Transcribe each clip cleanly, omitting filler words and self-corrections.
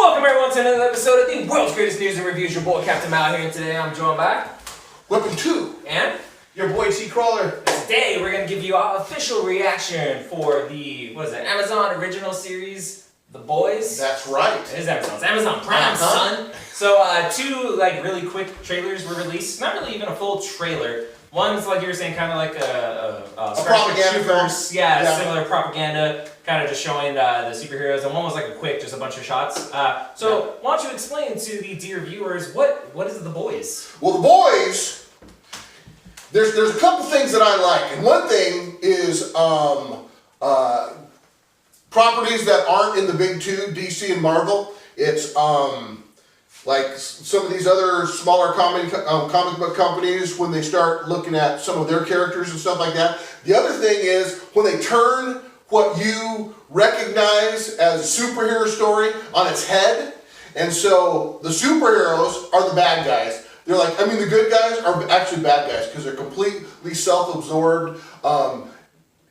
Welcome everyone to another episode of the World's Greatest News and Reviews. Your boy Captain Mal here, and today I'm joined by Weapon 2 and your boy T Crawler. Today we're going to give you our official reaction for the, Amazon original series, The Boys. That's right. It is Amazon. It's Amazon Prime, son. So two really quick trailers were released. Not really even a full trailer. One's like you were saying, kind of like a propaganda film. Yeah, similar propaganda, kind of just showing the superheroes. And one was like a quick, just a bunch of shots. So why don't you explain to the dear viewers what is The Boys? Well, The Boys, there's a couple things that I like, and one thing is properties that aren't in the big two, DC and Marvel. It's like some of these other smaller comic book companies, when they start looking at some of their characters and stuff like that. The other thing is when they turn what you recognize as a superhero story on its head. And so the superheroes are the bad guys. They're like, the good guys are actually bad guys because they're completely self-absorbed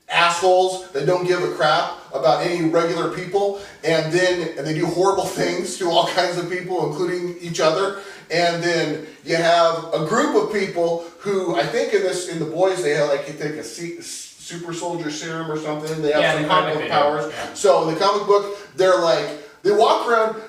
assholes that don't give a crap about any regular people, and they do horrible things to all kinds of people, including each other. And then you have a group of people who, I think in The Boys, they have you take a super soldier serum or something. They have some comic book powers. Yeah. So in the comic book, they walk around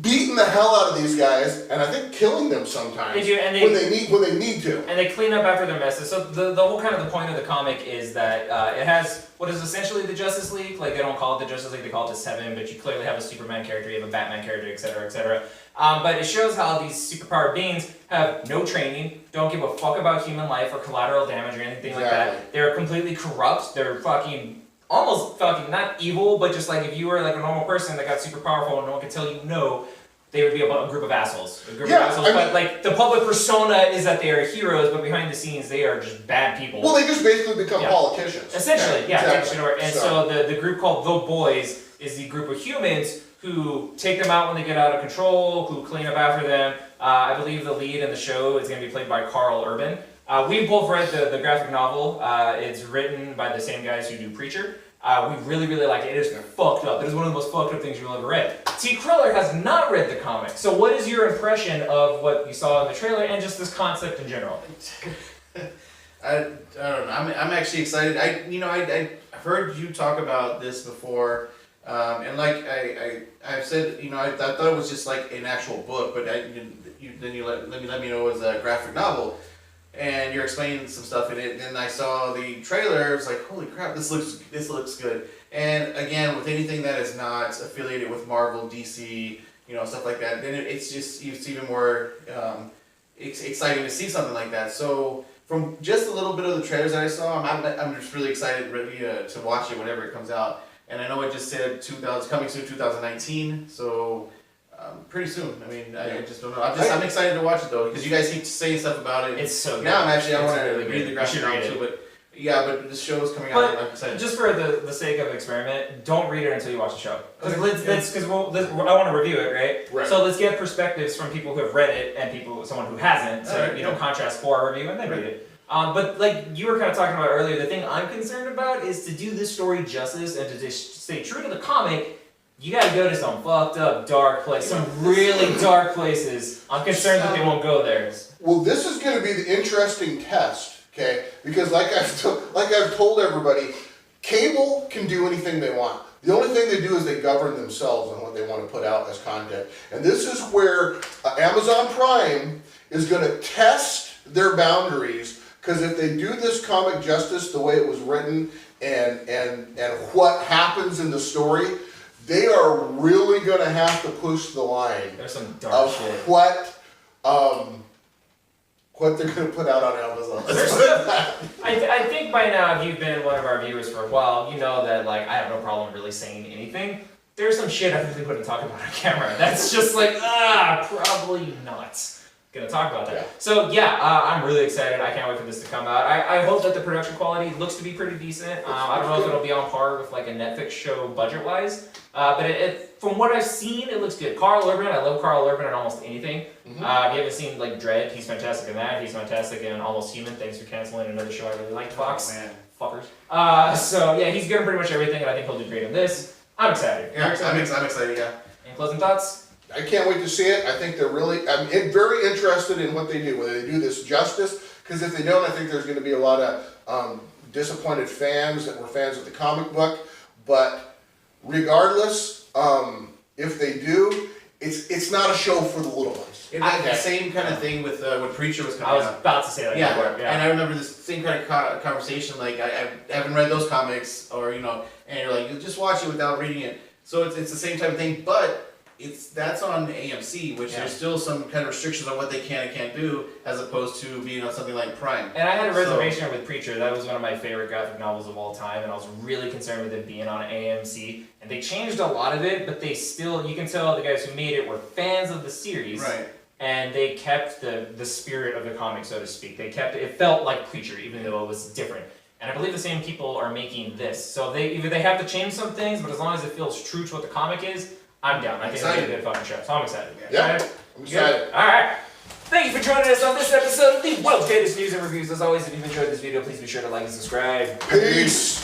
beating the hell out of these guys, and I think killing them sometimes. They do, and when they need to. And they clean up after their messes. So the whole kind of the point of the comic is that it has what is essentially the Justice League. Like, they don't call it the Justice League, they call it the Seven, but you clearly have a Superman character, you have a Batman character, etc., etc. But it shows how these superpowered beings have no training, don't give a fuck about human life or collateral damage or anything like that. They're completely corrupt. They're almost fucking not evil, but just like if you were like a normal person that got super powerful and no one could tell you no, they would be a group of assholes. But like the public persona is that they are heroes, but behind the scenes they are just bad people. Well, they just basically become politicians. Essentially, exactly. And so the group called The Boys is the group of humans who take them out when they get out of control, who clean up after them. I believe the lead in the show is going to be played by Carl Urban. We both read the graphic novel. It's written by the same guys who do Preacher. We really, really like it. It is fucked up. It is one of the most fucked up things you'll ever read. T. Crawler has not read the comic. So what is your impression of what you saw in the trailer and just this concept in general? I don't know. I'm actually excited. I've heard you talk about this before, and like I've said, I thought it was just like an actual book, but you let me know it was a graphic novel. And you're explaining some stuff in it, and then I saw the trailer. I was like, "Holy crap! This looks good." And again, with anything that is not affiliated with Marvel, DC, stuff like that, then it's even more exciting to see something like that. So from just a little bit of the trailers that I saw, I'm just really excited, ready to watch it whenever it comes out. And I know it just said coming soon, 2019. So. Pretty soon. I just don't know. I'm excited to watch it though, because you guys keep saying stuff about it. It's so good. Now I want to read the graphic novel too, but this show is coming out. I'm excited. Just for the sake of experiment, don't read it until you watch the show. Because I want to review it, right? So let's get perspectives from people who have read it and someone who hasn't. So contrast for our review and then read it. But like you were kind of talking about earlier, the thing I'm concerned about is to do this story justice and to just stay true to the comic. You gotta go to some fucked up, dark place, some really dark places. I'm concerned that they won't go there. Well, this is going to be the interesting test, okay? Because like I've told everybody, cable can do anything they want. The only thing they do is they govern themselves on what they want to put out as content. And this is where Amazon Prime is going to test their boundaries, because if they do this comic justice the way it was written and what happens in the story, they are really going to have to push the line. There's some dark shit. What they're going to put out on Amazon. I think by now, if you've been one of our viewers for a while, you know that I have no problem really saying anything. There's some shit I really wouldn't talk about on camera. That's just probably not gonna talk about that. Yeah. So I'm really excited. I can't wait for this to come out. I hope that the production quality looks to be pretty decent. I don't know if it'll be on par with like a Netflix show budget-wise, but from what I've seen, it looks good. Carl Urban, I love Carl Urban in almost anything. If you haven't seen Dredd, he's fantastic in that. He's fantastic in Almost Human. Thanks for canceling another show I really liked, Fox. Man. Fuckers. He's good in pretty much everything, and I think he'll do great in this. I'm excited. Yeah, I'm excited. Yeah. Any closing thoughts? I can't wait to see it. I think they're really, very interested in what they do, whether they do this justice, because if they don't, I think there's gonna be a lot of, disappointed fans that were fans of the comic book, but regardless, if they do, it's not a show for the little ones. It was the same kind of thing with when Preacher was I coming was out. about to say that. Yeah, before, and I remember this same kind of conversation. Like I haven't read those comics, or and you're like, you just watch it without reading it. So it's the same type of thing, but that's on AMC, which Yeah. there's still some kind of restrictions on what they can and can't do, as opposed to being on something like Prime. And I had a So- reservation with Preacher. That was one of my favorite graphic novels of all time, and I was really concerned with it being on AMC. And they changed a lot of it, but they still, you can tell the guys who made it were fans of the series. Right. And they kept the spirit of the comic, so to speak. They kept it felt like Preacher, even though it was different. And I believe the same people are making this. So either they have to change some things, but as long as it feels true to what the comic is, I'm down. I think it'll be a good fucking show. So I'm excited. Yeah. Excited? I'm You excited. good? Alright. Thank you for joining us on this episode of the world's greatest news and reviews. As always, if you've enjoyed this video, please be sure to like and subscribe. Peace!